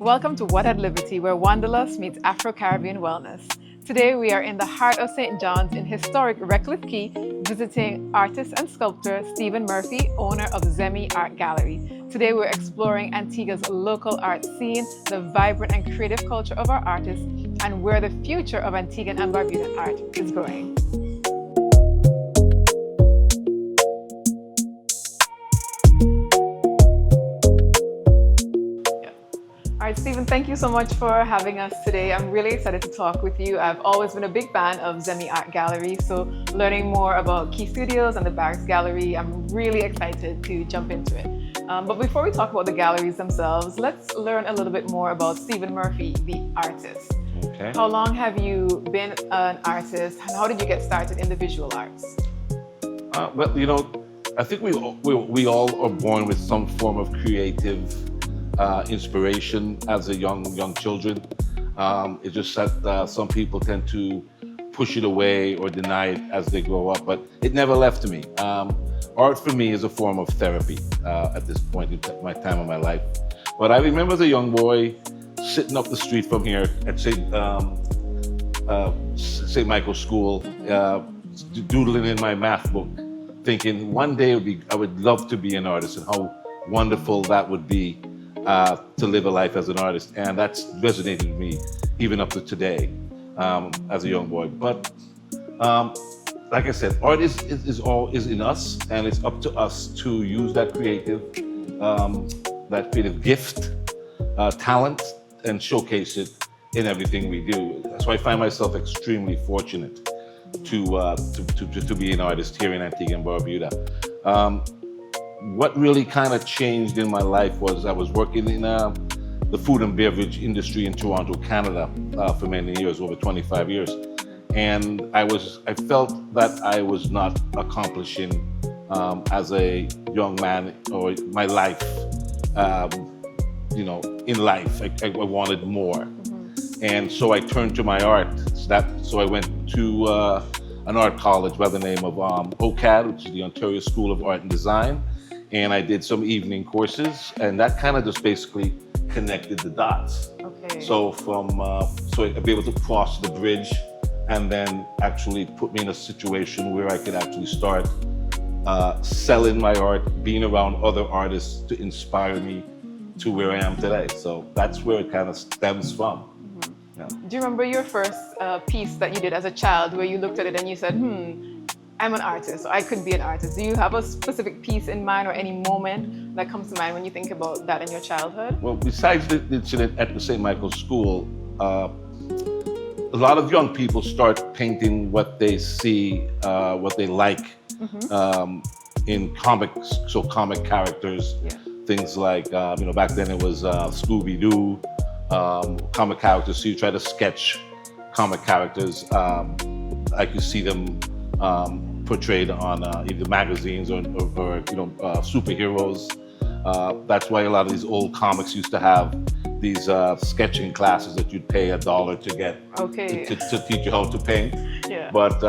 Welcome to What at Liberty, where Wanderlust meets Afro-Caribbean wellness. Today we are in the heart of St. John's in historic Redcliffe Quay, visiting artist and sculptor Stephen Murphy, owner of Zemi Art Gallery. Today we're exploring Antigua's local art scene, the vibrant and creative culture of our artists, and where the future of Antiguan and Barbudan art is going. All right, Stephen, thank you so much for having us today. I'm really excited to talk with you. I've always been a big fan of Zemi Art Gallery, so learning more about Quay Studios and the Barracks Gallery, I'm really excited to jump into it. But before we talk about the galleries themselves, let's learn a little bit more about Stephen Murphy, the artist. Okay. How long have you been an artist, and how did you get started in the visual arts? I think we all are born with some form of creative inspiration as a young children. It's just that some people tend to push it away or deny it as they grow up, but it never left me. Art for me is a form of therapy at this point in my time of my life. But I remember as a young boy sitting up the street from here at St. Michael's School, doodling in my math book, thinking one day I would love to be an artist, and how wonderful that would be to live a life as an artist. And that's resonated with me even up to today as a young boy. But like I said, art is in us, and it's up to us to use that creative gift, talent, and showcase it in everything we do. So I find myself extremely fortunate to be an artist here in Antigua and Barbuda. What really kind of changed in my life was I was working in the food and beverage industry in Toronto, Canada for many years, over 25 years. And I felt that I was not accomplishing as a young man, or my life, in life. I wanted more. And so I turned to my art. So I went to an art college by the name of OCAD, which is the Ontario School of Art and Design. And I did some evening courses, and that kind of just basically connected the dots. Okay. So so I'd be able to cross the bridge, and then actually put me in a situation where I could actually start selling my art, being around other artists to inspire me to where I am today. So that's where it kind of stems from. Yeah. Do you remember your first piece that you did as a child, where you looked at it and you said, I'm an artist, or I could be an artist? Do you have a specific piece in mind, or any moment that comes to mind when you think about that in your childhood? Well, besides the incident at the St. Michael's School, a lot of young people start painting what they see, what they like in comics, so comic characters, things like, back then it was Scooby-Doo, comic characters. So you try to sketch comic characters. I could see them portrayed on either magazines or superheroes. That's why a lot of these old comics used to have these sketching classes that you'd pay $1 to get to teach you how to paint. Yeah. But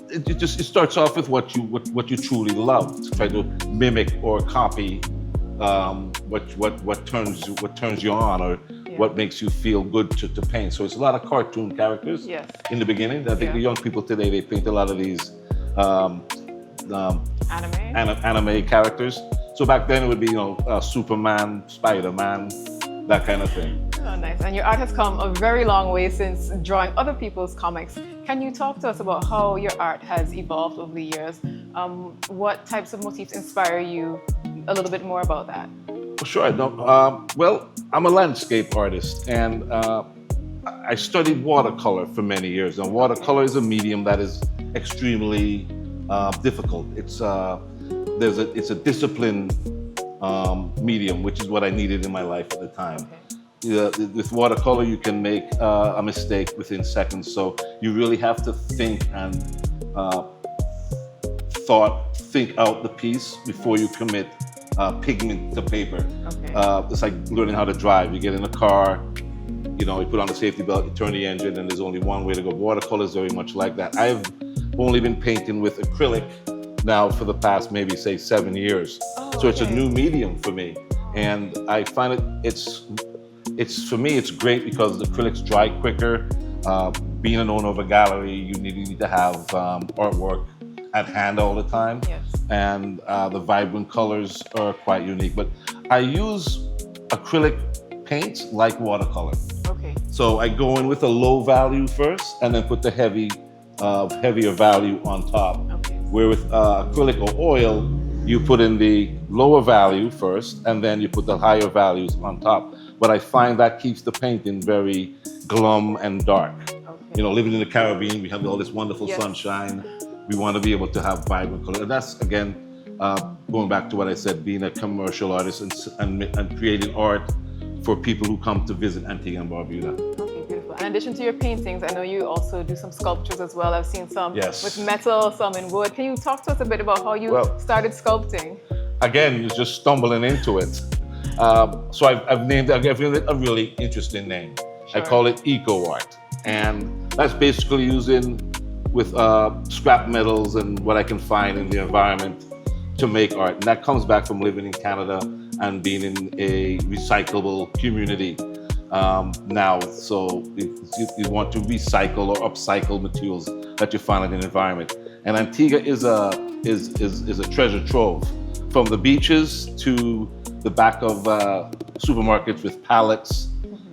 it starts off with what you truly love, to try to mimic or copy what turns you on, or what makes you feel good to paint. So it's a lot of cartoon characters in the beginning. I think the young people today, they paint a lot of these anime characters. So back then it would be, Superman, Spider-Man, that kind of thing. Oh, nice. And your art has come a very long way since drawing other people's comics. Can you talk to us about how your art has evolved over the years? What types of motifs inspire you? A little bit more about that. Sure. Well, I'm a landscape artist, and I studied watercolor for many years. And watercolor is a medium that is extremely difficult. It's a disciplined medium, which is what I needed in my life at the time. With watercolor, you can make a mistake within seconds. So you really have to think and think out the piece before you commit pigment to paper. It's like learning how to drive. You get in a car, you put on the safety belt, you turn the engine, and there's only one way to go. Watercolor is very much like that. I've only been painting with acrylic now for the past maybe 7 years. So it's a new medium for me, and I find it's for me, it's great because the acrylics dry quicker. Being an owner of a gallery, you need to have artwork at hand all the time. Yes. And the vibrant colors are quite unique. But I use acrylic paints like watercolor. Okay. So I go in with a low value first, and then put the heavier value on top. Okay. Where with acrylic or oil, you put in the lower value first, and then you put the higher values on top. But I find that keeps the painting very glum and dark. Okay. You know, living in the Caribbean, we have all this wonderful Yes. sunshine. We want to be able to have vibrant color. And that's, again, going back to what I said, being a commercial artist and creating art for people who come to visit Antigua and Barbuda. Okay, beautiful. In addition to your paintings, I know you also do some sculptures as well. I've seen some Yes. with metal, some in wood. Can you talk to us a bit about how you started sculpting? Again, it's just stumbling into it. So I've named it a really interesting name. Sure. I call it eco art. And that's basically using with scrap metals and what I can find in the environment to make art. And that comes back from living in Canada and being in a recyclable community now. So you want to recycle or upcycle materials that you find in the environment. And Antigua is a treasure trove, from the beaches to the back of supermarkets with pallets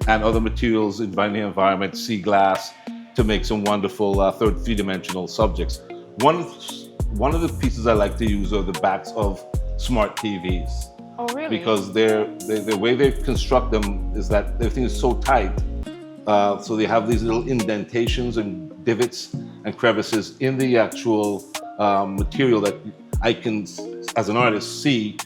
and other materials in the environment, sea glass, to make some wonderful three-dimensional subjects. One of the pieces I like to use are the backs of smart TVs. Oh, really? Because the way they construct them is that everything is so tight. So they have these little indentations and divots and crevices in the actual material that I can, as an artist, see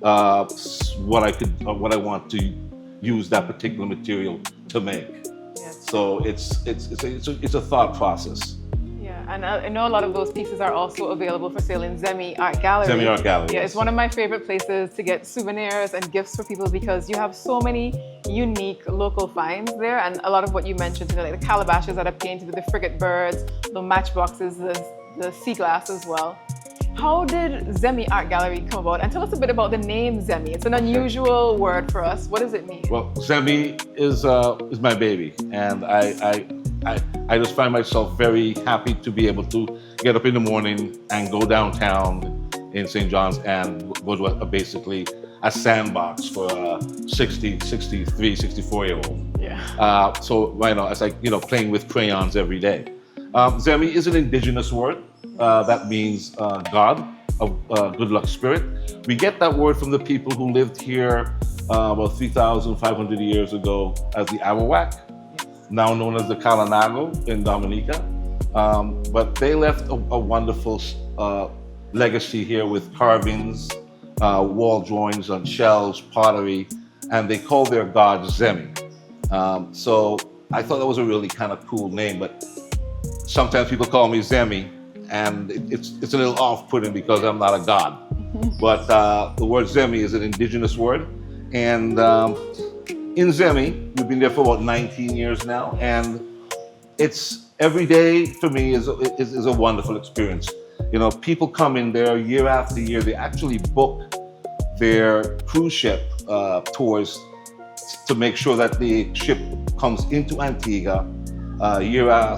what I want to use that particular material to make. Yes. So it's a thought process. Yeah, and I know a lot of those pieces are also available for sale in Zemi Art Gallery. Zemi Art Gallery. Yeah, yes. it's one of my favorite places to get souvenirs and gifts for people because you have so many unique local finds there, and a lot of what you mentioned, like the calabashes that are painted with the frigate birds, the matchboxes, the sea glass as well. How did Zemi Art Gallery come about? And tell us a bit about the name Zemi. It's an unusual word for us. What does it mean? Well, Zemi is my baby, and I just find myself very happy to be able to get up in the morning and go downtown in St. John's and go to basically a sandbox for a 60, 63, 64-year-old. Yeah. So right now, it's like, playing with crayons every day. Zemi is an indigenous word that means God, of good luck spirit. We get that word from the people who lived here about 3,500 years ago as the Arawak, now known as the Kalanago in Dominica. But they left a wonderful legacy here with carvings, wall drawings on shells, pottery, and they call their god Zemi. So I thought that was a really kind of cool name, but sometimes people call me Zemi, and it's a little off-putting because I'm not a god. But the word Zemi is an indigenous word, and in Zemi, we've been there for about 19 years now, and it's every day for me is a wonderful experience. People come in there year after year. They actually book their cruise ship tours to make sure that the ship comes into Antigua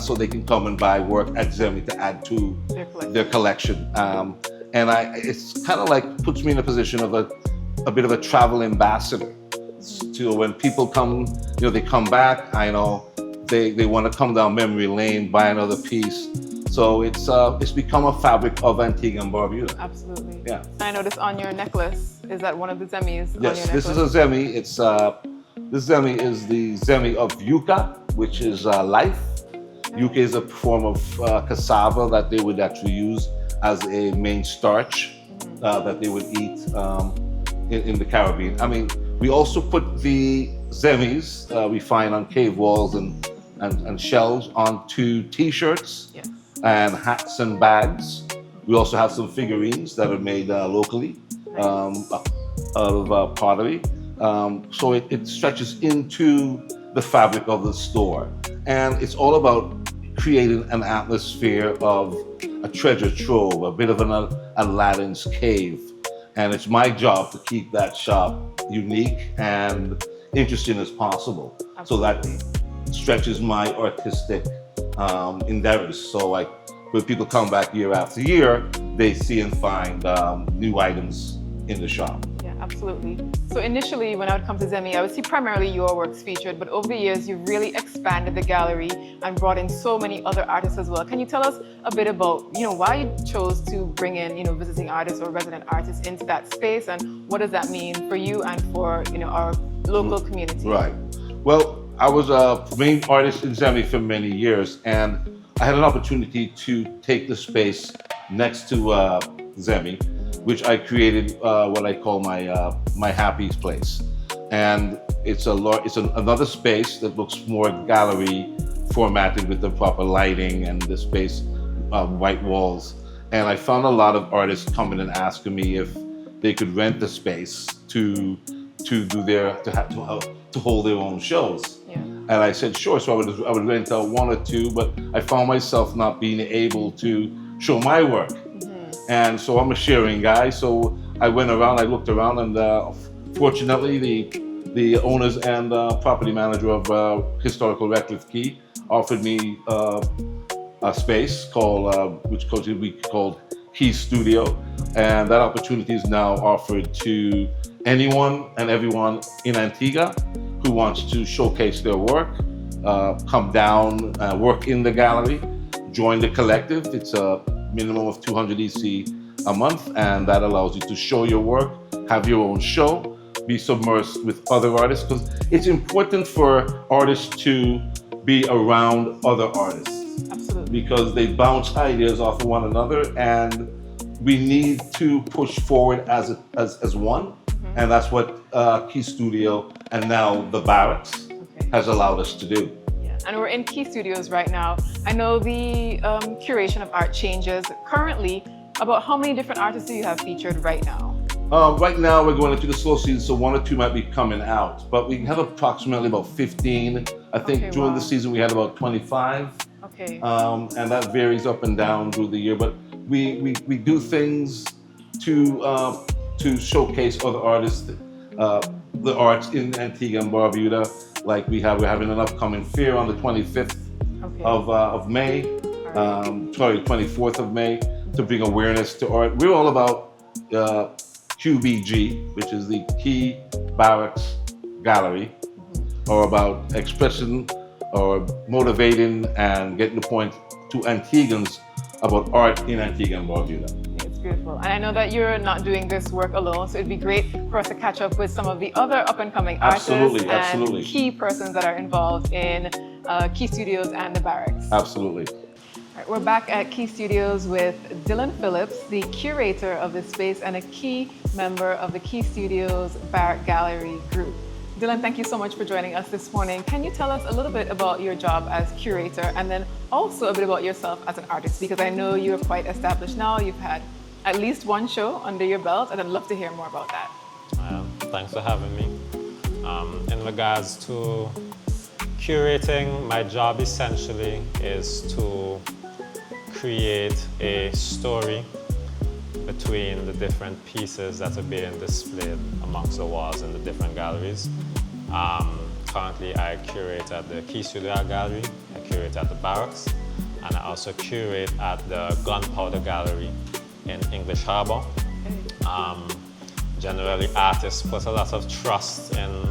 so they can come and buy work at Zemi to add to their collection. And it's kind of like puts me in a position of a bit of a travel ambassador. To when people come, they come back. I know they want to come down memory lane, buy another piece. So it's become a fabric of Antigua and Barbuda. Absolutely. Yeah. I noticed on your necklace, is that one of the Zemis on your Yes, necklace? this is a Zemi. This Zemi is the Zemi of yucca, which is life. Yucca is a form of cassava that they would actually use as a main starch that they would eat in the Caribbean. I mean, we also put the Zemis we find on cave walls and shells onto T-shirts and hats and bags. We also have some figurines that are made locally out of pottery. So it stretches into the fabric of the store. And it's all about creating an atmosphere of a treasure trove, a bit of an Aladdin's cave. And it's my job to keep that shop unique and interesting as possible. So that stretches my artistic endeavors. So like when people come back year after year, they see and find new items in the shop. Yeah, absolutely. So initially, when I would come to Zemi, I would see primarily your works featured, but over the years, you've really expanded the gallery and brought in so many other artists as well. Can you tell us a bit about, why you chose to bring in, visiting artists or resident artists into that space, and what does that mean for you and for, our local community? Right. Well, I was a main artist in Zemi for many years, and I had an opportunity to take the space next to Zemi, which I created what I call my happy place, and it's another space that looks more gallery formatted with the proper lighting and the space, white walls. And I found a lot of artists coming and asking me if they could rent the space to hold their own shows. Yeah. And I said sure, so I would rent out one or two, but I found myself not being able to show my work. And so I'm a sharing guy, so I went around, I looked around, and fortunately the owners and property manager of historical Redcliffe Quay offered me a space which we called Quay Studio, and that opportunity is now offered to anyone and everyone in Antigua who wants to showcase their work, come down, work in the gallery, join the collective. It's a minimum of 200 EC a month, and that allows you to show your work, have your own show, be submersed with other artists, because it's important for artists to be around other artists. Absolutely. Because they bounce ideas off of one another, and we need to push forward as one, and that's what Quay Studio and now the Barracks has allowed us to do. And we're in Quay Studios right now. I know the curation of art changes. Currently, about how many different artists do you have featured right now? Right now, we're going into the slow season, so one or two might be coming out. But we have approximately about 15. I think during the season, we had about 25. Okay. And that varies up and down through the year. But we do things to showcase other artists, the arts in Antigua and Barbuda. Like we're having an upcoming fair on the 25th of May, 24th of May, to bring awareness to art. We're all about QBG, which is the Quay Barracks Gallery, or about expressing or motivating and getting the point to Antiguans about art in Antigua and Barbuda. Beautiful. And I know that you're not doing this work alone, so it'd be great for us to catch up with some of the other up-and-coming artists and key persons that are involved in Quay Studios and the Barracks. Absolutely. All right, we're back at Quay Studios with Dylan Phillips, the curator of this space and a key member of the Quay Studios Barrack Gallery group. Dylan, thank you so much for joining us this morning. Can you tell us a little bit about your job as curator, and then also a bit about yourself as an artist? Because I know you're quite established now. You've had at least one show under your belt, and I'd love to hear more about that. Thanks for having me. In regards to curating, my job essentially is to create a story between the different pieces that are being displayed amongst the walls in the different galleries. Currently, I curate at the Quay Studio Gallery, I curate at the Barracks, and I also curate at the Gunpowder Gallery in English Harbor. Generally, artists put a lot of trust in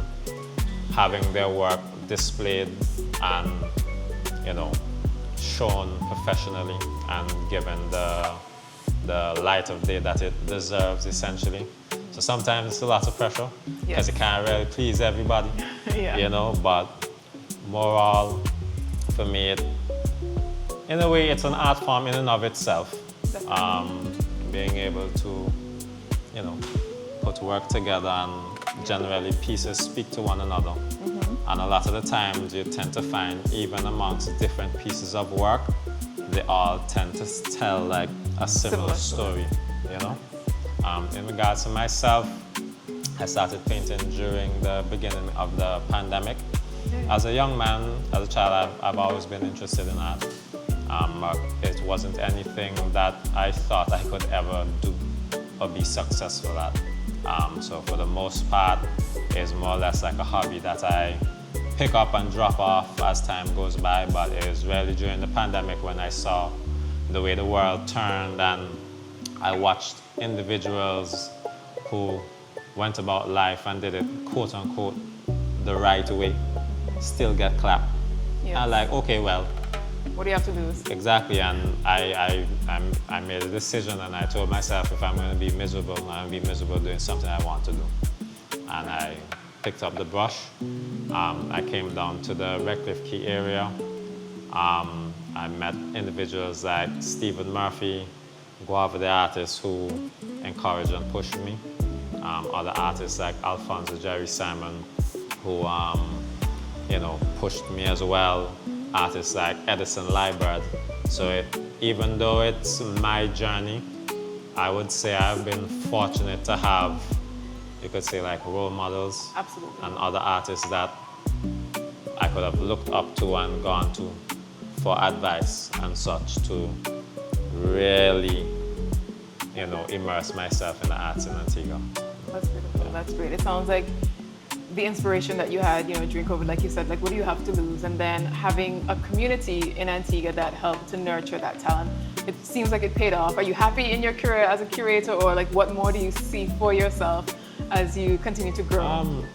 having their work displayed and, shown professionally and given the light of day that it deserves, essentially. So sometimes it's a lot of pressure because you can't really please everybody, but moral, for me, in a way, it's an art form in and of itself. Being able to, put work together, and generally pieces speak to one another. And a lot of the times you tend to find, even amongst different pieces of work, they all tend to tell like a similar story, In regards to myself, I started painting during the beginning of the pandemic. As a young man, as a child, I've always been interested in art. It wasn't anything that I thought I could ever do or be successful at. So for the most part, it's more or less like a hobby that I pick up and drop off as time goes by, but it was really during the pandemic when I saw the way the world turned, and I watched individuals who went about life and did it, quote unquote, the right way, still get clapped. Yes. I'm like, okay, well, what do you have to lose? exactly, and I made a decision, and I told myself if I'm going to be miserable, I'm going to be miserable doing something I want to do. And I picked up the brush. I came down to the Redcliffe Quay area. I met individuals like Stephen Murphy, Guava the artist, who encouraged and pushed me. Other artists like Alfonso Jerry Simon, who pushed me as well. Artists like Edison Liebert. So even though it's my journey, I would say I've been fortunate to have, you could say, like role models. Absolutely. And other artists that I could have looked up to and gone to for advice and such to really, immerse myself in the arts in Antigua. That's beautiful. That's great. It sounds like the inspiration that you had, during COVID, like you said, like, what do you have to lose? And then having a community in Antigua that helped to nurture that talent. It seems like it paid off. Are you happy in your career as a curator, or like what more do you see for yourself as you continue to grow?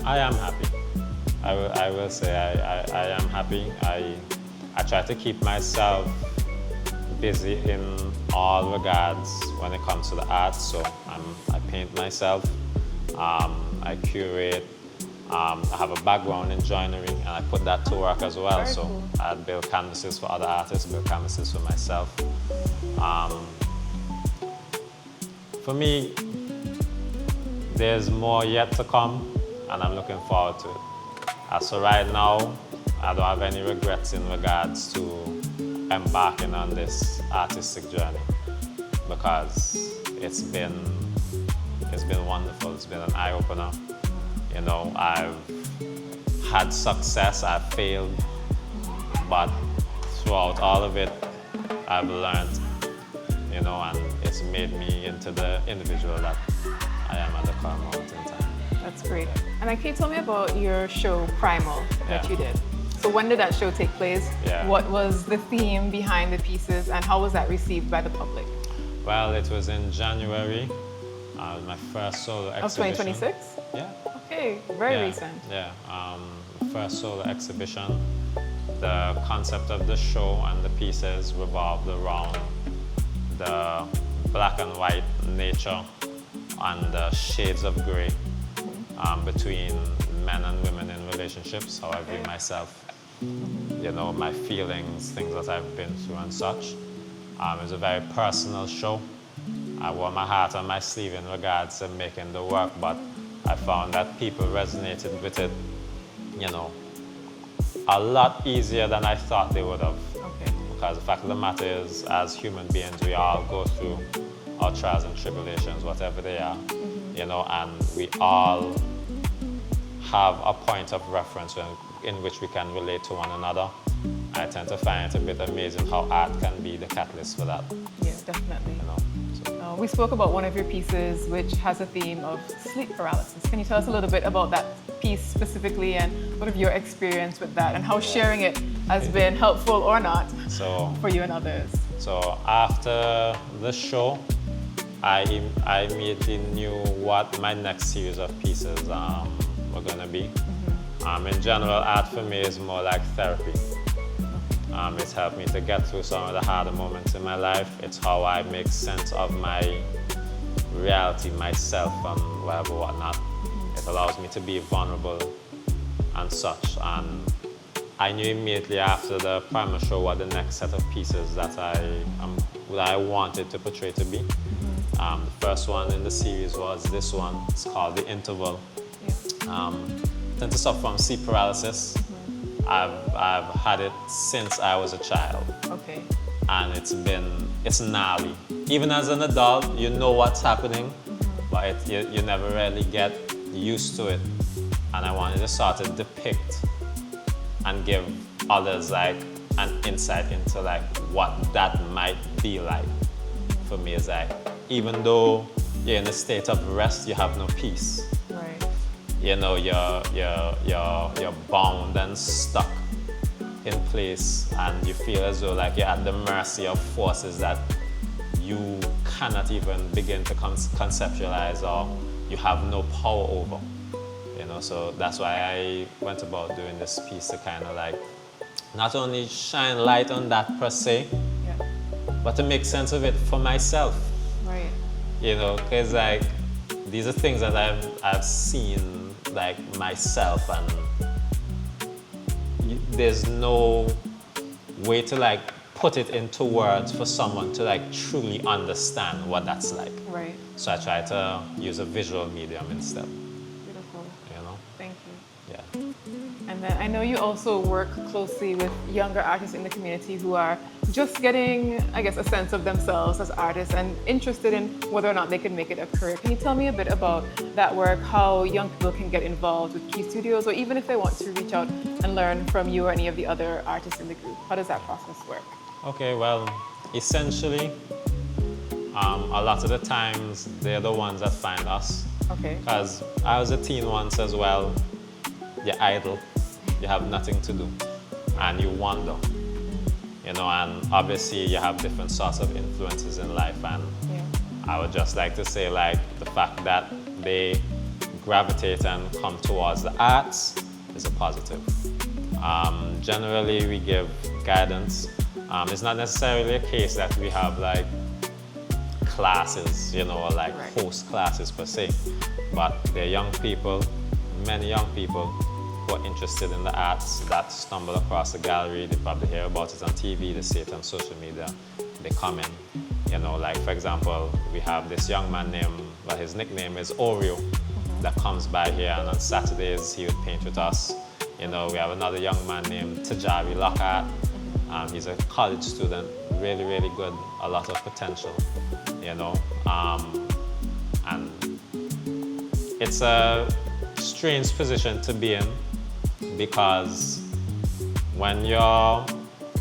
I am happy. I will say I am happy. I try to keep myself busy in all regards when it comes to the arts. So I paint myself, I curate, I have a background in joinery, and I put that to work as well. Very so cool. I build canvases for other artists, build canvases for myself. For me, there's more yet to come, and I'm looking forward to it. So right now, I don't have any regrets in regards to embarking on this artistic journey, because it's been wonderful. It's been an eye-opener. I've had success, I've failed, but throughout all of it, I've learned, and it's made me into the individual that I am at the current moment in time. That's great. And can you tell me about your show, Primal, that you did? So when did that show take place? Yeah. What was the theme behind the pieces, and how was that received by the public? Well, it was in January, my first solo exhibition. Of 2026? Yeah. Okay, very recent. Yeah, first solo exhibition. The concept of the show and the pieces revolved around the black and white nature and the shades of gray between men and women in relationships, how I view myself, my feelings, things that I've been through and such. It was a very personal show. I wore my heart on my sleeve in regards to making the work, but I found that people resonated with it, a lot easier than I thought they would have. Okay. Because the fact of the matter is, as human beings, we all go through our trials and tribulations, whatever they are, and we all have a point of reference in which we can relate to one another. I tend to find it a bit amazing how art can be the catalyst for that. Yeah, definitely. So. We spoke about one of your pieces, which has a theme of sleep paralysis. Can you tell us a little bit about that piece specifically, and what of your experience with that, and how sharing it has been helpful or not for you and others? So after the show, I immediately knew what my next series of pieces were going to be. In general, art for me is more like therapy. It's helped me to get through some of the harder moments in my life. It's how I make sense of my reality, myself, and whatnot. It allows me to be vulnerable and such. And I knew immediately after the primer show what the next set of pieces that I wanted to portray to be. The first one in the series was this one. It's called The Interval. Tend to suffer from sleep paralysis. I've had it since I was a child. Okay. And it's gnarly. Even as an adult, you know what's happening, but you never really get used to it. And I wanted to sort of depict and give others like an insight into like what that might be like. For me, it's like, even though you're in a state of rest, you have no peace. Right. You know, you're bound and stuck in place, and you feel as though like you're at the mercy of forces that you cannot even begin to conceptualize, or you have no power over. You know, so that's why I went about doing this piece to kind of like not only shine light on that per se, but to make sense of it for myself. Right. You know, because like these are things that I've seen like myself, and there's no way to like put it into words for someone to like truly understand what that's like. Right. So I try to use a visual medium instead. Beautiful. You know? Thank you. Yeah. And then I know you also work closely with younger artists in the community who are just getting, I guess, a sense of themselves as artists and interested in whether or not they can make it a career. Can you tell me a bit about that work, how young people can get involved with Quay Studios, or even if they want to reach out and learn from you or any of the other artists in the group? How does that process work? Okay, well, essentially, a lot of the times they're the ones that find us. Okay. Because I was a teen once as well. You're idle, you have nothing to do, and you wander. You know, and obviously you have different sorts of influences in life, and I would just like to say like the fact that they gravitate and come towards the arts is a positive. Generally we give guidance. It's not necessarily a case that we have like classes, you know, or like host classes per se, but they're young people, many young people who are interested in the arts that stumble across the gallery. They probably hear about it on TV, they see it on social media, they come in. You know, like for example, we have this young man named, well, his nickname is Oreo, that comes by here, and on Saturdays he would paint with us. You know, we have another young man named Tajari Lockhart. He's a college student, really, really good, a lot of potential, you know. And it's a strange position to be in, because when you're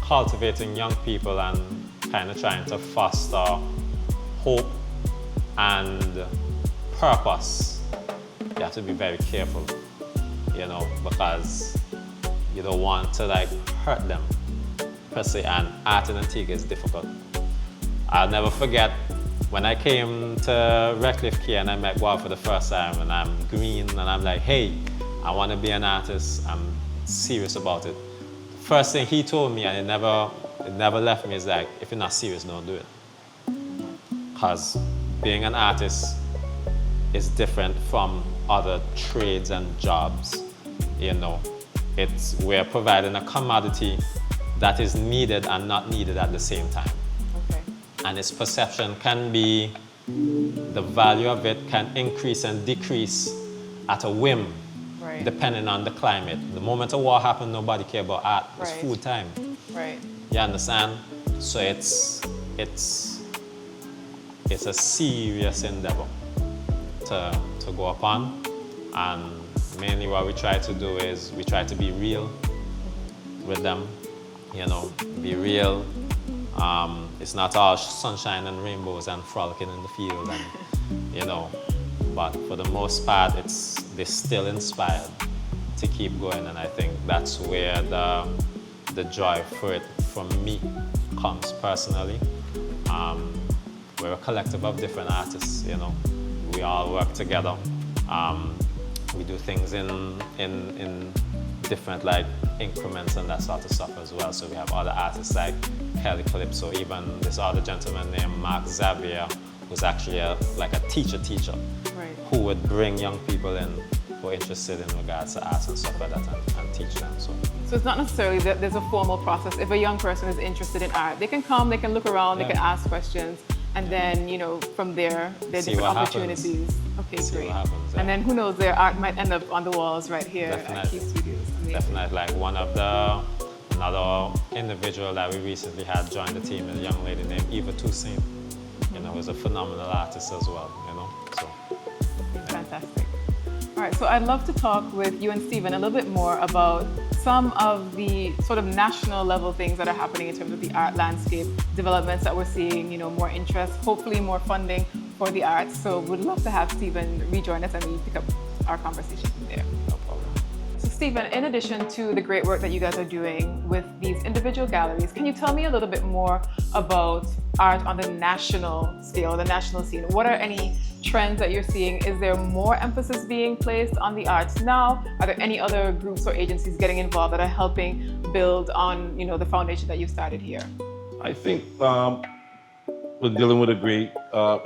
cultivating young people and kind of trying to foster hope and purpose, you have to be very careful, you know, because you don't want to like hurt them per se, and art in Antigua is difficult. I'll never forget when I came to Redcliffe Quay and I met Guav for the first time, and I'm green and I'm like, hey, I want to be an artist, I'm serious about it. First thing he told me, and it never left me, is like, if you're not serious, don't do it. Because being an artist is different from other trades and jobs, you know. We're providing a commodity that is needed and not needed at the same time. Okay. And its perception can be, the value of it can increase and decrease at a whim, depending on the climate. The moment a war happened, nobody cared about art. It's food time. Right. You understand? So it's a serious endeavor to go upon, and mainly what we try to do is we try to be real with them, you know, be real. It's not all sunshine and rainbows and frolicking in the field, and you know, but for the most part they're still inspired to keep going, and I think that's where the joy for it from me comes personally. We're a collective of different artists, you know. We all work together. We do things in different like increments and that sort of stuff as well. So we have other artists like Phillips, or even this other gentleman named Mark Xavier, who's actually like a teacher, who would bring young people in who are interested in regards to arts and stuff like that, and teach them. So it's not necessarily that there's a formal process. If a young person is interested in art, they can come, they can look around, they can ask questions, and then, you know, from there, there are different opportunities. Happens. Okay, See great. what happens, And then who knows, their art might end up on the walls right here at Quay Studios. Amazing. Definitely. Like another individual that we recently had join the team, a young lady named Eva Toussaint, you know, who's a phenomenal artist as well, you know. So fantastic. All right, so I'd love to talk with you and Stephen a little bit more about some of the sort of national level things that are happening in terms of the art landscape, developments that we're seeing, you know, more interest, hopefully more funding for the arts. So we'd love to have Stephen rejoin us and we pick up our conversation from there. No problem. So Stephen, in addition to the great work that you guys are doing with these individual galleries, can you tell me a little bit more about art on the national scale, the national scene? What are any trends that you're seeing? Is there more emphasis being placed on the arts now? Are there any other groups or agencies getting involved that are helping build on, the foundation that you started here? I think Dylan would agree.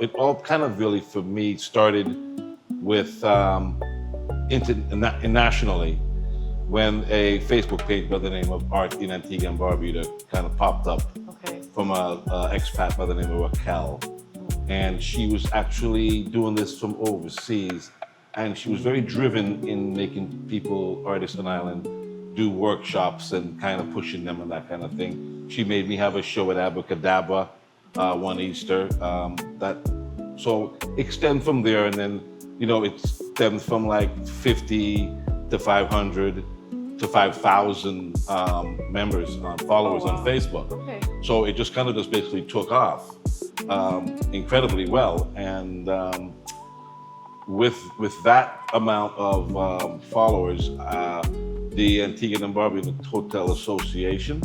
It all kind of really, for me, started with nationally, when a Facebook page by the name of Art in Antigua and Barbuda kind of popped up from an expat by the name of Raquel. And she was actually doing this from overseas. And she was very driven in making people, artists on island, do workshops and kind of pushing them and that kind of thing. She made me have a show at Abracadabra one Easter. So extend from there, and then, it stemmed from like 50 to 500 to 5,000 members, followers on Facebook. So it just kind of basically took off incredibly well. And with that amount of followers, the Antiguan and Barbuda Hotel Association,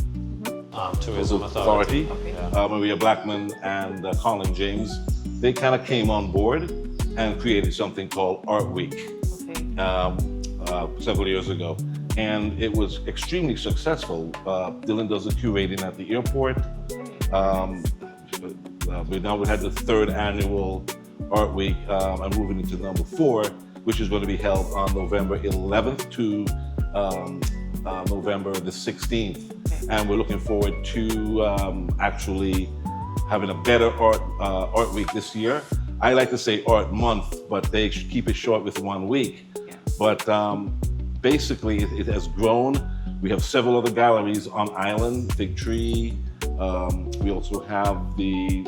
Tourism Authority, Maria Blackman and Colin James, they kind of came on board and created something called Art Week several years ago. And it was extremely successful. Dylan does the curating at the airport. We had the third annual Art Week. I'm moving into number 4, which is going to be held on November 11th to November the 16th. And we're looking forward to actually having a better art week this year. I like to say art month, but they should keep it short with 1 week. But basically, it has grown. We have several other galleries on island, Fig Tree. We also have the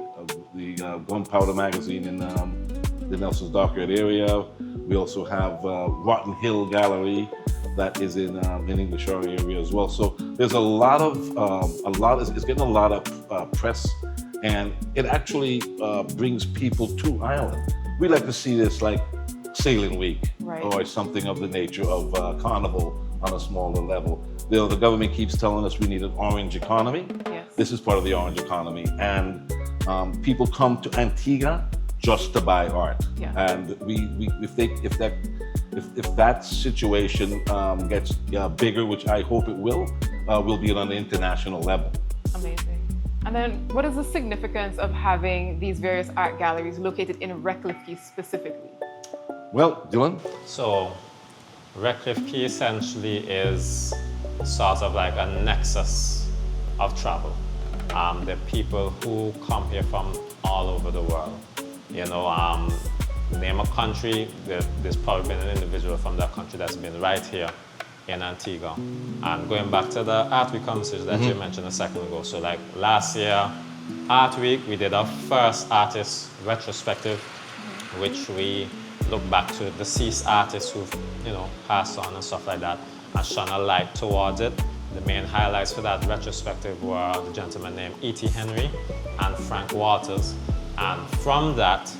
Gunpowder magazine in the Nelson's Dockyard area. We also have Rotten Hill Gallery that is in English area as well. So there's it's getting a lot of press, and it actually brings people to island. We like to see this like Sailing Week or something of the nature of Carnival on a smaller level. The government keeps telling us we need an orange economy. This is part of the orange economy, and people come to Antigua just to buy art. And if that situation gets bigger, which I hope it will, we'll be on an international level. Amazing. And then what is the significance of having these various art galleries located in Redcliffe Quay specifically? Well, Dylan? So Redcliffe Quay essentially is sort of like a nexus of travel. The people who come here from all over the world. Name a country, there's probably been an individual from that country that's been right here in Antigua. And going back to the Art Week conversation that you mentioned a second ago. So like last year, Art Week, we did our first artist retrospective, which we look back to deceased artists who've, passed on and stuff like that, and shone a light towards it. The main highlights for that retrospective were the gentleman named E.T. Henry and Frank Walters. And from that,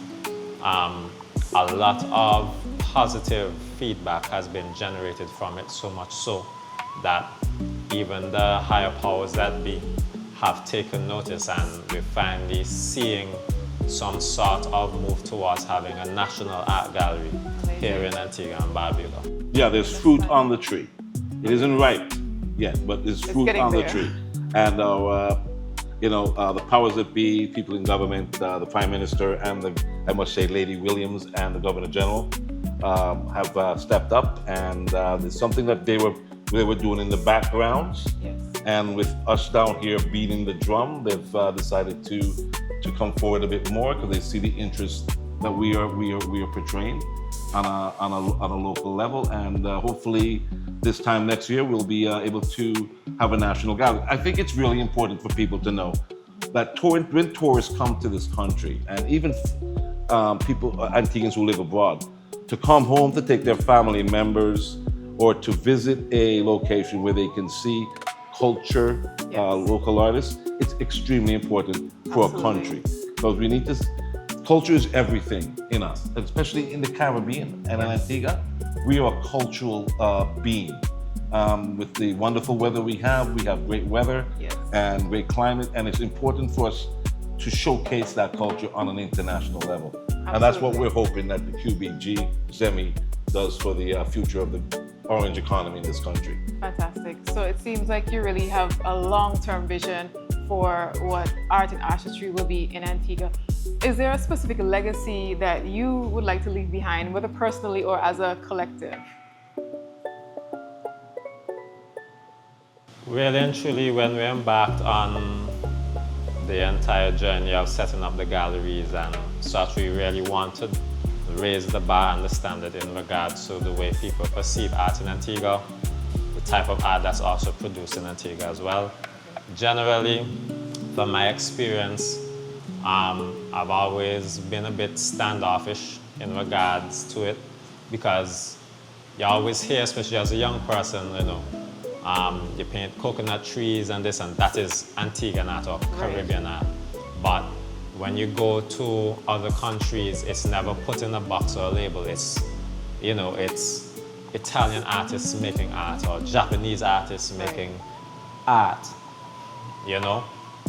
a lot of positive feedback has been generated from it, so much so that even the higher powers that be have taken notice, and we're finally seeing some sort of move towards having a national art gallery here in Antigua and Barbuda. Yeah, there's fruit on the tree. It isn't ripe yet, but there's fruit on the tree. And the powers that be, people in government, the Prime Minister, and I must say Lady Williams and the Governor General have stepped up, and it's something that they were doing in the backgrounds. And with us down here beating the drum, they've decided to come forward a bit more because they see the interest that we are portraying on a local level, and hopefully this time next year we'll be able to have a national gallery. I think it's really important for people to know that when tourists come to this country, and even people, Antiguans who live abroad, to come home to take their family members or to visit a location where they can see culture, local artists, it's extremely important for a country, because we need to culture is everything in us, especially in the Caribbean and in Antigua. We are a cultural being. With the wonderful weather we have great weather and great climate, and it's important for us to showcase that culture on an international level. Absolutely. And that's what we're hoping that the QBG ZEMI does for the future of the orange economy in this country. Fantastic. So it seems like you really have a long-term vision for what art and artistry will be in Antigua. Is there a specific legacy that you would like to leave behind, whether personally or as a collective? Really and truly, when we embarked on the entire journey of setting up the galleries and such, we really wanted to raise the bar and the standard in regards to the way people perceive art in Antigua, the type of art that's also produced in Antigua as well. Generally, from my experience, I've always been a bit standoffish in regards to it, because you always hear, especially as a young person, you paint coconut trees and this and that is Antiguan art or Caribbean art. But when you go to other countries, it's never put in a box or a label. It's Italian artists making art or Japanese artists making art,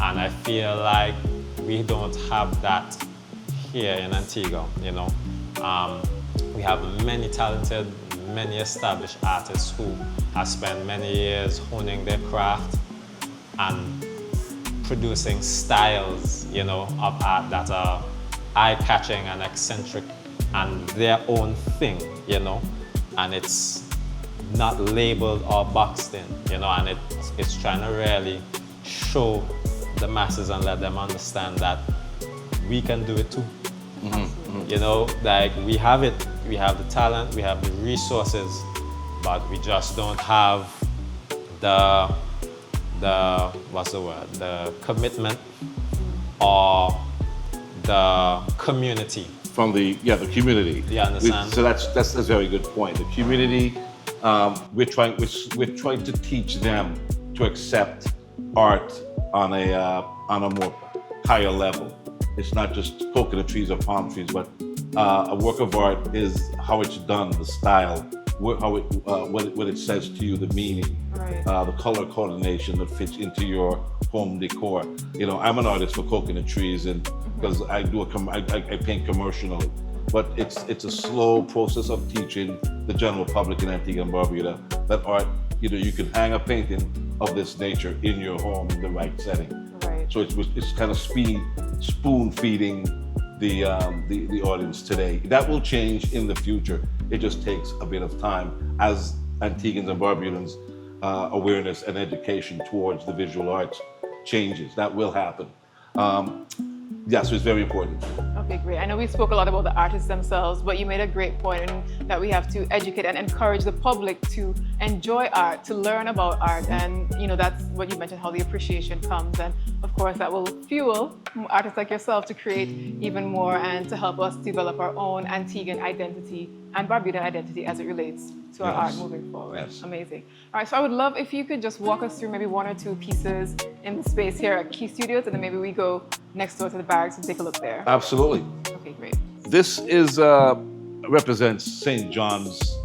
And I feel like we don't have that here in Antigua, We have many talented, many established artists who have spent many years honing their craft and producing styles, of art that are eye-catching and eccentric and their own thing, and it's not labeled or boxed in, and it's trying to really show the masses and let them understand that we can do it too. Like we have it, we have the talent, we have the resources, but we just don't have the commitment or the community. From the community. You understand? So that's a very good point. The community, we're trying to teach them to accept art on a more higher level. It's not just coconut trees or palm trees, but a work of art is how it's done, the style, what it says to you, the meaning, the color coordination that fits into your home decor. I'm an artist for coconut trees, and because I paint commercially, but it's a slow process of teaching the general public in Antigua and Barbuda that art, you can hang a painting of this nature in your home in the right setting. So it's kind of spoon feeding the audience today. That will change in the future. It just takes a bit of time as Antiguans and Barbudans awareness and education towards the visual arts changes. That will happen. So it's very important. Okay, great. I know we spoke a lot about the artists themselves, but you made a great point in that we have to educate and encourage the public to enjoy art, to learn about art. And, that's what you mentioned, how the appreciation comes. And of course, that will fuel artists like yourself to create even more and to help us develop our own Antiguan identity and Barbudan identity as it relates to our art moving forward. Yes. Amazing. All right, so I would love if you could just walk us through maybe one or two pieces in the space here at Quay Studios, and then maybe we go next door to the barracks and take a look there. Absolutely. Okay, great. This is represents St. John's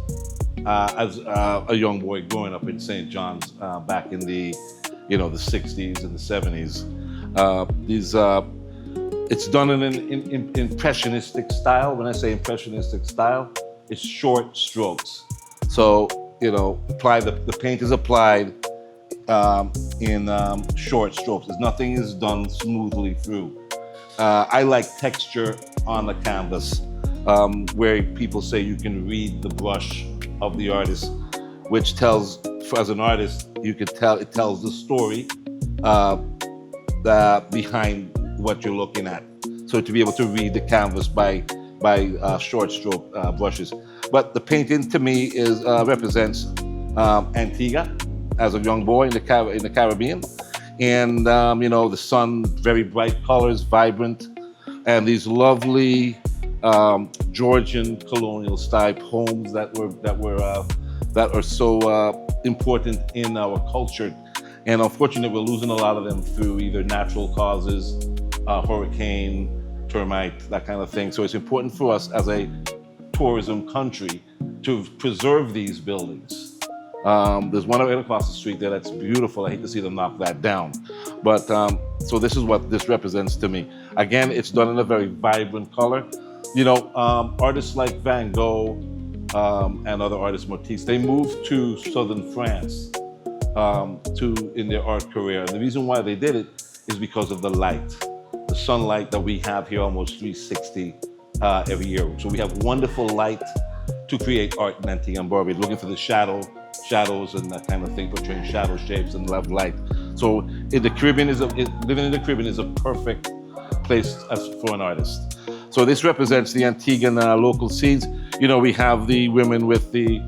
as a young boy growing up in St. John's back in the the 60s and the 70s. It's done in an impressionistic style. When I say impressionistic style, it's short strokes. So the paint is applied in short strokes. Nothing is done smoothly through. I like texture on the canvas, where people say you can read the brush of the artist, which tells, as an artist, you can tell it tells the story behind what you're looking at. So to be able to read the canvas by short stroke brushes. But the painting to me represents Antigua as a young boy in the Caribbean, and the sun, very bright colors, vibrant, and these lovely Georgian colonial style homes that are so important in our culture. And unfortunately, we're losing a lot of them through either natural causes, hurricane, termite, that kind of thing. So it's important for us as a tourism country to preserve these buildings. There's one right across the street there that's beautiful. I hate to see them knock that down. But so this is what this represents to me. Again, it's done in a very vibrant color. You know, artists like Van Gogh and other artists, motifs, they moved to southern France in their art career. And the reason why they did it is because of the light, the sunlight that we have here almost 360 every year. So we have wonderful light to create art in Antigua and Barbuda, looking for the shadows and that kind of thing, portraying shadow shapes and love light. So in the Caribbean living in the Caribbean is a perfect place for an artist. So this represents the Antiguan local scenes. You know, we have the women with the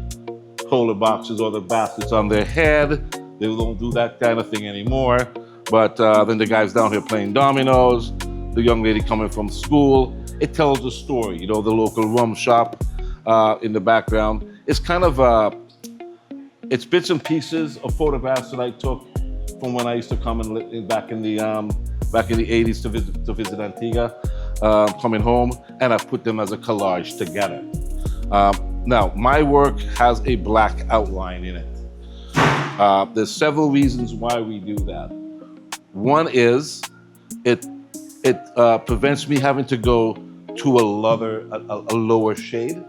cola boxes or the baskets on their head. They don't do that kind of thing anymore. But then the guys down here playing dominoes, the young lady coming from school. It tells a story, you know, the local rum shop in the background. It's kind of, it's bits and pieces of photographs that I took from when I used to come back in the 80s to visit Antigua, coming home, and I put them as a collage together. Now, my work has a black outline in it. There's several reasons why we do that. One is it prevents me having to go to a lower shade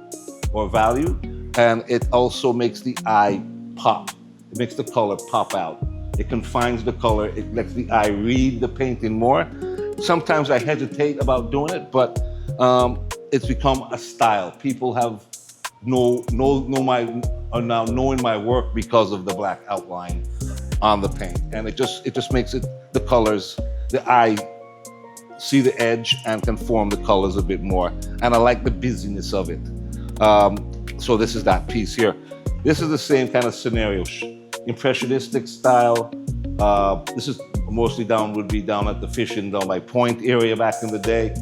or value, and it also makes the eye pop. It makes the color pop out. It confines the color. It lets the eye read the painting more. Sometimes I hesitate about doing it, but it's become a style. People are now knowing my work because of the black outline on the paint, and it just makes it the colors, the eye see the edge and can form the colors a bit more. And I like the busyness of it. So this is that piece here. This is the same kind of scenario, impressionistic style. This is mostly would be down at the fishing down by Point area back in the day.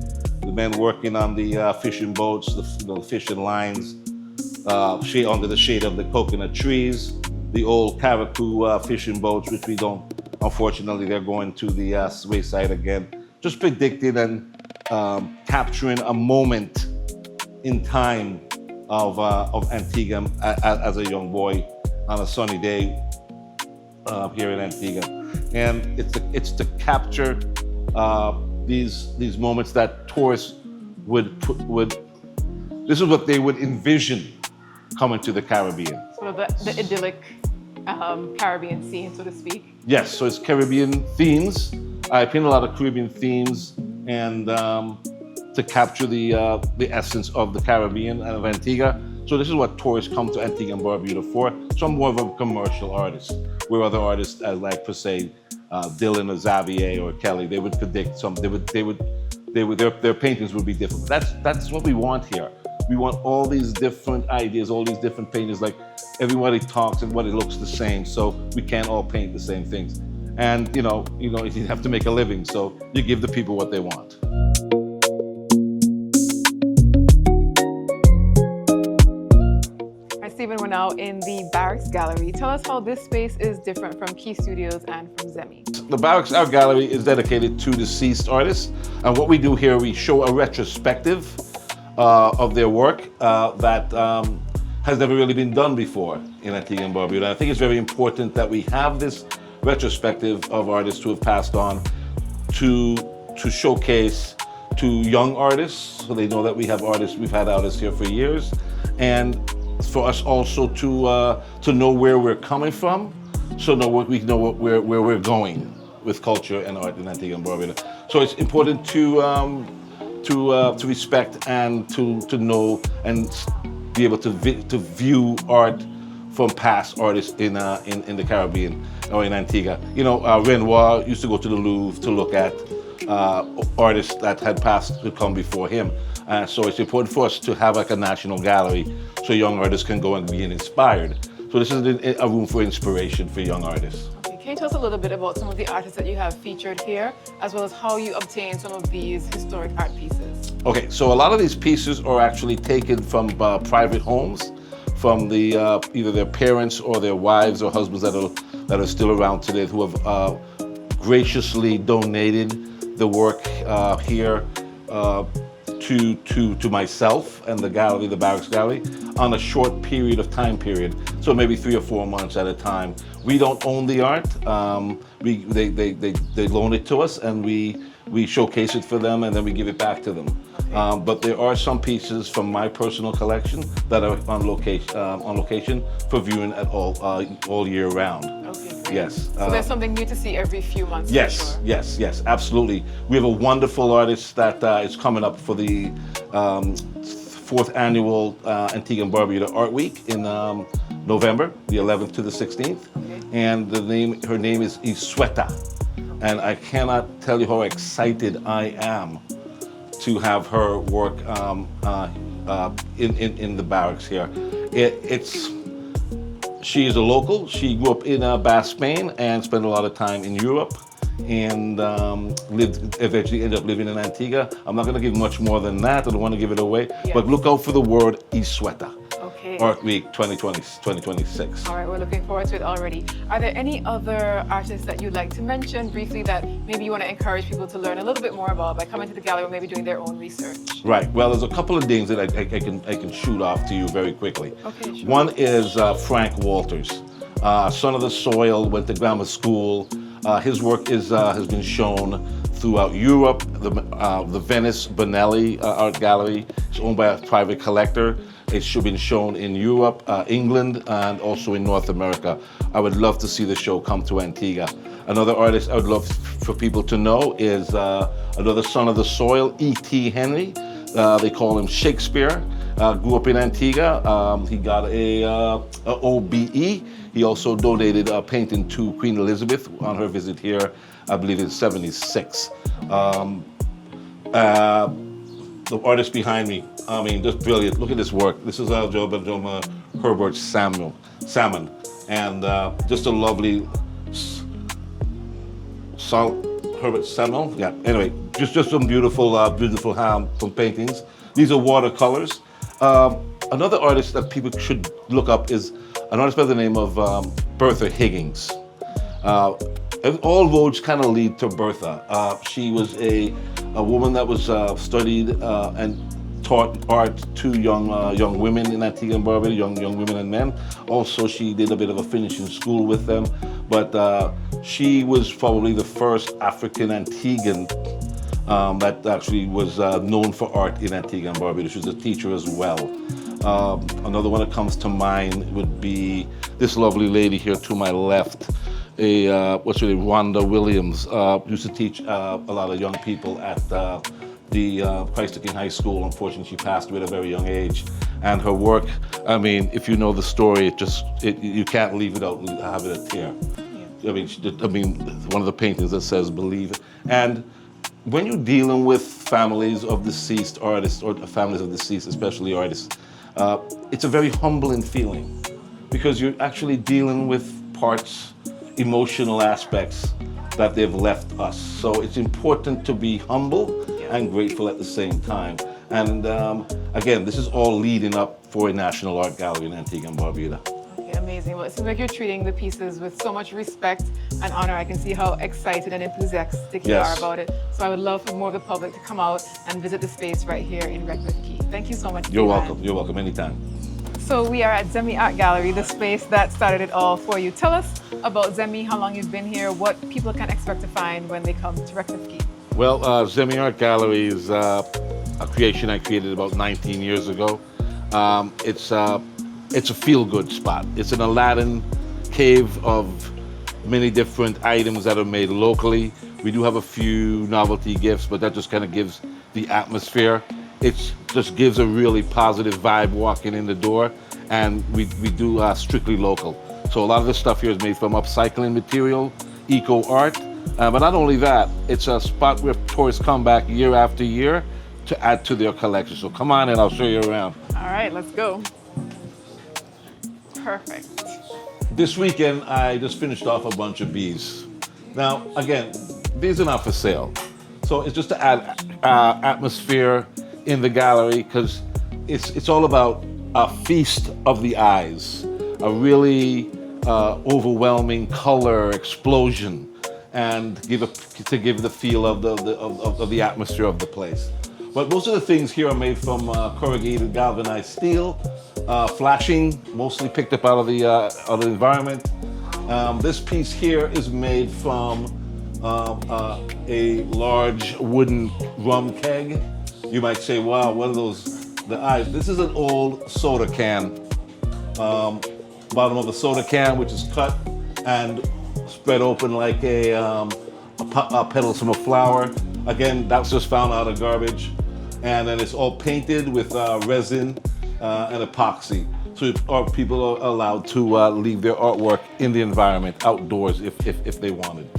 The men working on the fishing boats, the fishing lines, under the shade of the coconut trees. The old Caracou fishing boats, which we don't, unfortunately, they're going to the wayside again. Just predicting and capturing a moment in time of Antigua as a young boy on a sunny day here in Antigua, and it's to capture these moments that tourists would. This is what they would envision coming to the Caribbean. Sort of the idyllic Caribbean scene, so to speak. Yes, so it's Caribbean themes. I paint a lot of Caribbean themes, and to capture the essence of the Caribbean and of Antigua. So this is what tourists come to Antigua and Barbuda for. So I'm more of a commercial artist, where other artists like per se Dylan or Xavier or Kelly, they would predict their paintings would be different. That's what we want here. We want all these different ideas, all these different paintings. Like everybody talks and what it looks the same, so we can't all paint the same things. And you know, you have to make a living, so you give the people what they want. Stephen, we're now in the Barracks Gallery. Tell us how this space is different from Key Studios and from Zemi. The Barracks Art Gallery is dedicated to deceased artists, and what we do here, we show a retrospective of their work that has never really been done before in Antigua and Barbuda. I think it's very important that we have this retrospective of artists who have passed on to showcase to young artists, so they know that we've had artists here for years, and for us also to know where we're coming from, so we know where we're going with culture and art in Antigua and Barbuda. So it's important to respect and to know and be able to view art from past artists in the Caribbean or in Antigua. You know, Renoir used to go to the Louvre to look at artists that had passed to come before him. So it's important for us to have like a national gallery so young artists can go and be inspired. So this is a room for inspiration for young artists. Okay, can you tell us a little bit about some of the artists that you have featured here, as well as how you obtain some of these historic art pieces? Okay, so a lot of these pieces are actually taken from private homes, from either their parents or their wives or husbands that are still around today, who have graciously donated the work here to myself and the gallery, the Barracks Gallery, on a short time period. So maybe 3 or 4 months at a time. We don't own the art. They loan it to us, and we showcase it for them, and then we give it back to them. But there are some pieces from my personal collection that are on location for viewing at all year round. Okay, great. Yes. So there's something new to see every few months. Yes, for sure. yes, absolutely. We have a wonderful artist that is coming up for the 4th annual Antigua and Barbuda Art Week in November, the 11th to the 16th. Okay. And her name is Isueta. And I cannot tell you how excited I am to have her work in the barracks here. She is a local. She grew up in Basque Spain and spent a lot of time in Europe, and eventually ended up living in Antigua. I'm not going to give much more than that. I don't want to give it away. Yes. But look out for the word Isueta. Okay. Art Week 2026. All right, we're looking forward to it already. Are there any other artists that you'd like to mention briefly that maybe you want to encourage people to learn a little bit more about by coming to the gallery or maybe doing their own research? Right. Well, there's a couple of things that I can shoot off to you very quickly. Okay, sure. One is Frank Walters, son of the soil, went to grammar school. His work has been shown throughout Europe. The Venice Bonelli Art Gallery is owned by a private collector. It's been shown in Europe, England, and also in North America. I would love to see the show come to Antigua. Another artist I would love for people to know is another son of the soil, E.T. Henry. They call him Shakespeare. Grew up in Antigua. He got a OBE. He also donated a painting to Queen Elizabeth on her visit here, I believe in '76. The artist behind me, I mean, just brilliant. Look at this work. This is Herbert Salmon, and just a lovely Herbert Salmon. Yeah. Anyway, just some beautiful some paintings. These are watercolors. Another artist that people should look up is an artist by the name of Bertha Higgins. All roads kind of lead to Bertha. She was a woman that was studied and taught art to young women in Antigua and Barbuda, young women and men. Also, she did a bit of a finishing school with them. But she was probably the first African Antiguan that actually was known for art in Antigua and Barbuda. She was a teacher as well. Another one that comes to mind would be this lovely lady here to my left. What's her name? Rhonda Williams used to teach a lot of young people at the Christ the King High School. Unfortunately, she passed away at a very young age. And her work, I mean, if you know the story, you can't leave it out and have it a tear. Yeah. I mean, one of the paintings that says "Believe it." And when you're dealing with families of deceased artists or families of deceased, especially artists, it's a very humbling feeling because you're actually dealing with parts, emotional aspects that they've left us. So it's important to be humble and grateful at the same time. And again, this is all leading up for a National Art Gallery in Antigua and Barbuda. Okay, amazing. Well, it seems like you're treating the pieces with so much respect and honor. I can see how excited and enthusiastic you are about it. So I would love for more of the public to come out and visit the space right here in Redcliffe Quay. Thank you so much. You're welcome. You're welcome anytime. So we are at Zemi Art Gallery, the space that started it all for you. Tell us about Zemi, how long you've been here, what people can expect to find when they come to Redcliffe Quay. Well, Zemi Art Gallery is a creation I created about 19 years ago. It's a feel-good spot. It's an Aladdin cave of many different items that are made locally. We do have a few novelty gifts, but that just kind of gives the atmosphere. It just gives a really positive vibe walking in the door, and we do strictly local. So a lot of this stuff here is made from upcycling material, eco art, but not only that, it's a spot where tourists come back year after year to add to their collection. So come on in, I'll show you around. All right, let's go. Perfect. This weekend, I just finished off a bunch of bees. Now, again, these are not for sale. So it's just to add atmosphere in the gallery, because it's all about a feast of the eyes, a really overwhelming color explosion, and to give the feel of the atmosphere of the place. But most of the things here are made from corrugated galvanized steel, flashing, mostly picked up out of the environment. This piece here is made from a large wooden rum keg. You might say, wow, what are those, the eyes? This is an old soda can. Bottom of a soda can, which is cut and spread open like petals from a flower. Again, that was just found out of garbage. And then it's all painted with resin and epoxy. So people are allowed to leave their artwork in the environment, outdoors, if they wanted.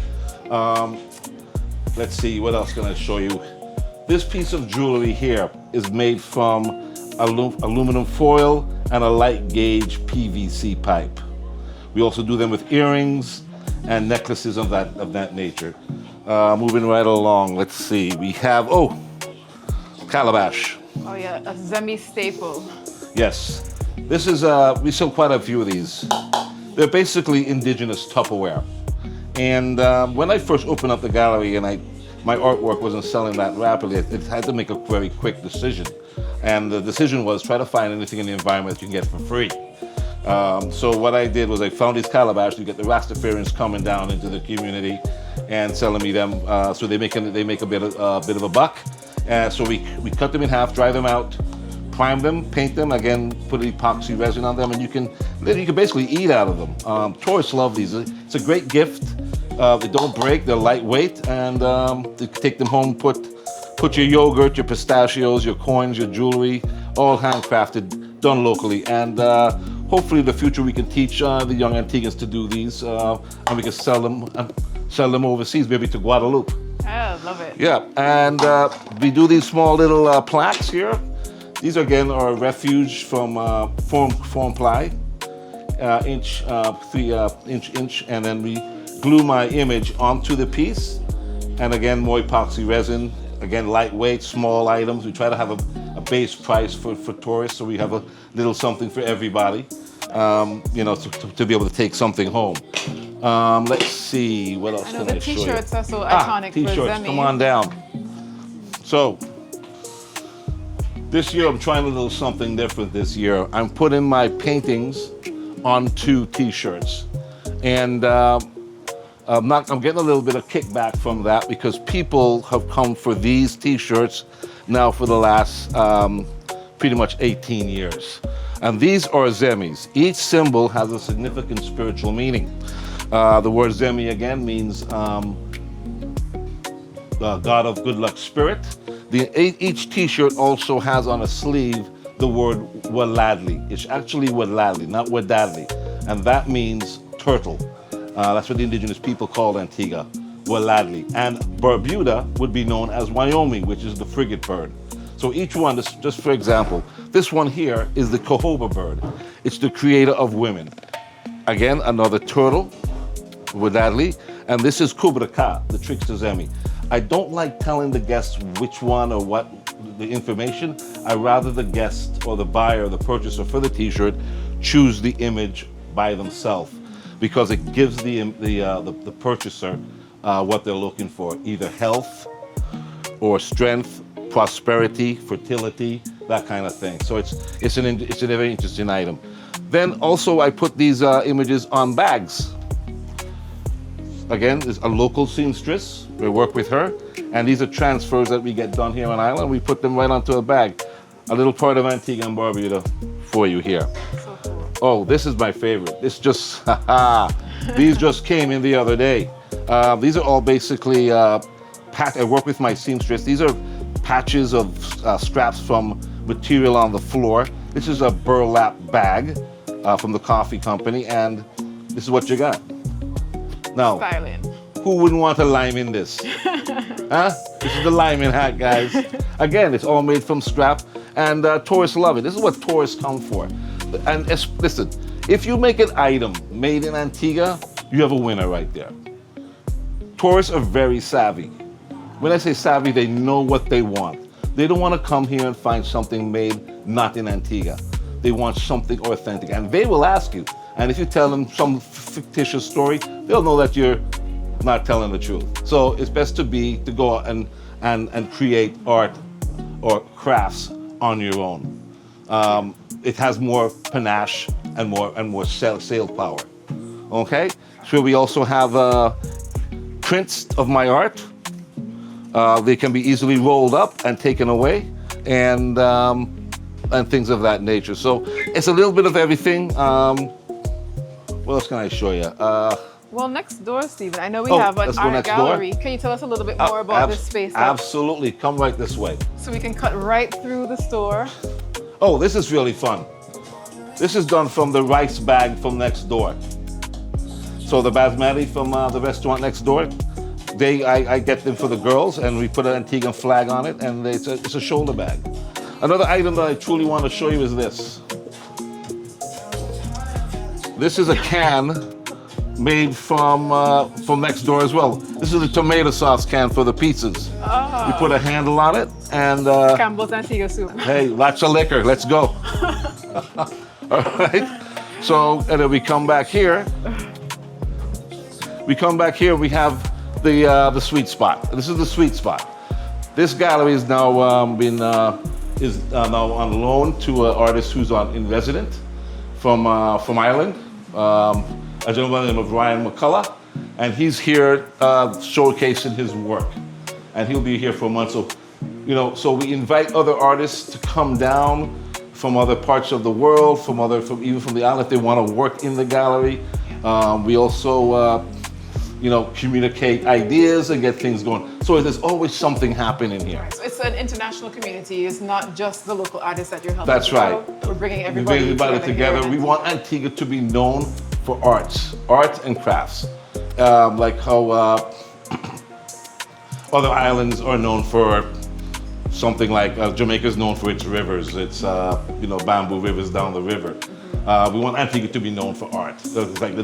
Let's see, what else can I show you? This piece of jewelry here is made from aluminum foil and a light gauge PVC pipe. We also do them with earrings and necklaces of that nature. Moving right along, let's see, we have, calabash. Oh yeah, a Zemi staple. Yes, this is, we sell quite a few of these. They're basically indigenous Tupperware. And when I first opened up the gallery and my artwork wasn't selling that rapidly, I had to make a very quick decision. And the decision was try to find anything in the environment that you can get for free. So what I did was I found these calabash. You get the Rastafarians coming down into the community and selling me them. So they make a bit of a buck. So we cut them in half, dry them out, prime them, paint them, again, put epoxy resin on them, and you can basically eat out of them. Tourists love these. It's a great gift. They don't break, they're lightweight, and you can take them home, put your yogurt, your pistachios, your coins, your jewelry, all handcrafted, done locally. And hopefully in the future we can teach the young Antiguans to do these, and we can sell them overseas, maybe to Guadeloupe. I love it. Yeah, and we do these small little plaques here. These again are a refuge from form ply, inch, and then we glue my image onto the piece. And again, more epoxy resin. Again, lightweight, small items. We try to have a base price for tourists, so we have a little something for everybody, to be able to take something home. Let's see, what else can I show you? The t-shirts are so iconic t-shirts, for Zemi. come on down. So, this year I'm trying a little something different this year. I'm putting my paintings onto t-shirts. And I'm getting a little bit of kickback from that because people have come for these t-shirts now for the last pretty much 18 years. And these are Zemis. Each symbol has a significant spiritual meaning. The word Zemi again means God of good luck spirit. Each t-shirt also has on a sleeve the word Waladli. It's actually Waladli, not Wadadli. And that means turtle. That's what the indigenous people called Antigua, Waladli. And Barbuda would be known as Wyoming, which is the frigate bird. So each one, just for example, this one here is the cohoba bird. It's the creator of women. Again, another turtle, Wadadli. And this is Kubraka, the trickster Zemi. I don't like telling the guests which one or what the information. I rather the guest or the buyer, the purchaser for the t-shirt choose the image by themselves, because it gives the purchaser what they're looking for, either health or strength, prosperity, fertility, that kind of thing. So it's a very interesting item. Then also I put these images on bags. Again, there's a local seamstress. We work with her, and these are transfers that we get done here on island. We put them right onto a bag. A little part of Antigua and Barbuda for you here. So cool. Oh, this is my favorite. This just, these just came in the other day. These are all basically, I work with my seamstress. These are patches of scraps from material on the floor. This is a burlap bag from the coffee company, and this is what you got. Now, Styling. Who wouldn't want a lime in this? Huh? This is the liming hat, guys. Again, it's all made from scrap, and tourists love it. This is what tourists come for. And listen, if you make an item made in Antigua, you have a winner right there. Tourists are very savvy. When I say savvy, they know what they want. They don't want to come here and find something made not in Antigua. They want something authentic, and they will ask you. And if you tell them some fictitious story, they'll know that you're not telling the truth. So it's best to go out and create art or crafts on your own. It has more panache and more sale power. Okay, so we also have prints of my art. They can be easily rolled up and taken away, and things of that nature. So it's a little bit of everything. What else can I show you? Well, next door, Stephen, I know we have an art gallery. Can you tell us a little bit more about this space? Absolutely. Come right this way. So we can cut right through the store. Oh, this is really fun. This is done from the rice bag from next door. So the basmati from the restaurant next door, I get them for the girls, and we put an Antiguan flag on it, and it's a shoulder bag. Another item that I truly want to show you is this. This is a can made from next door as well. This is a tomato sauce can for the pizzas. Oh. We put a handle on it, and Campbell's Antigua soup. hey, lots of liquor. Let's go. All right. So, and then we come back here. We have the sweet spot. This is the sweet spot. This gallery is now now on loan to an artist who's in resident from Ireland. A gentleman by the name of Ryan McCullough, and he's here showcasing his work, and he'll be here for a month. So, so we invite other artists to come down from other parts of the world, even from the island, if they want to work in the gallery. We also, communicate ideas and get things going. So there's always something happening here. Right. So it's an international community. It's not just the local artists that you're helping. That's right. We're bringing everybody together. We want Antigua to be known for art and crafts, like how other islands are known for something like Jamaica's known for its rivers. It's bamboo rivers down the river. We want Antigua to be known for art. It's like the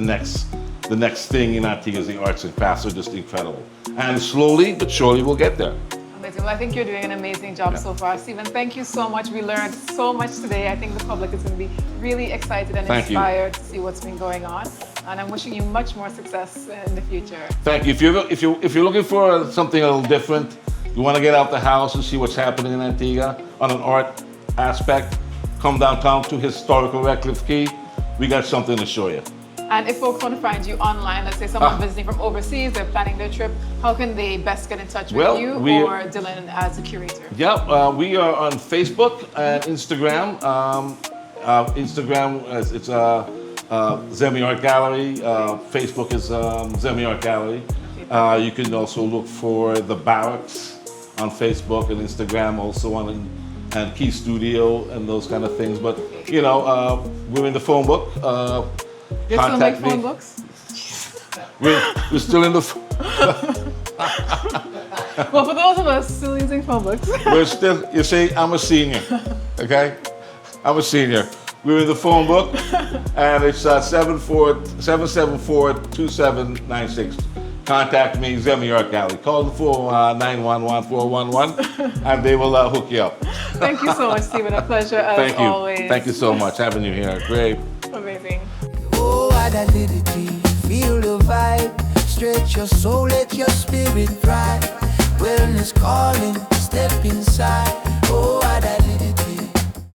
next thing in Antigua is the arts and crafts are just incredible. And slowly but surely we'll get there. Amazing. Well, I think you're doing an amazing job so far. Stephen, thank you so much. We learned so much today. I think the public is going to be really excited and inspired to see what's been going on. And I'm wishing you much more success in the future. Thank you. If you're looking for something a little different, you want to get out the house and see what's happening in Antigua on an art aspect, come downtown to historical Redcliffe Quay. We got something to show you. And if folks want to find you online, let's say someone visiting from overseas, they're planning their trip, how can they best get in touch with you or Dylan as a curator? Yeah, we are on Facebook and Instagram. Instagram, it's Zemi Art Gallery. Facebook is Zemi Art Gallery. You can also look for The Barracks on Facebook and Instagram, also and Key Studio and those kind of things. But, we're in the phone book. You still make phone books? We're still in the... Well, for those of us still using phone books. We're still, you see, I'm a senior, okay? I'm a senior. We're in the phone book, and it's 774-2796. Contact me, Zemi Art Gallery. Call the 491-1411, and they will hook you up. Thank you so much, Stephen. A pleasure as always. Thank you so much. Having you here. Great. Amazing. Oh, identity, feel the vibe. Stretch your soul, let your spirit thrive. Wellness calling, step inside. Oh, identity.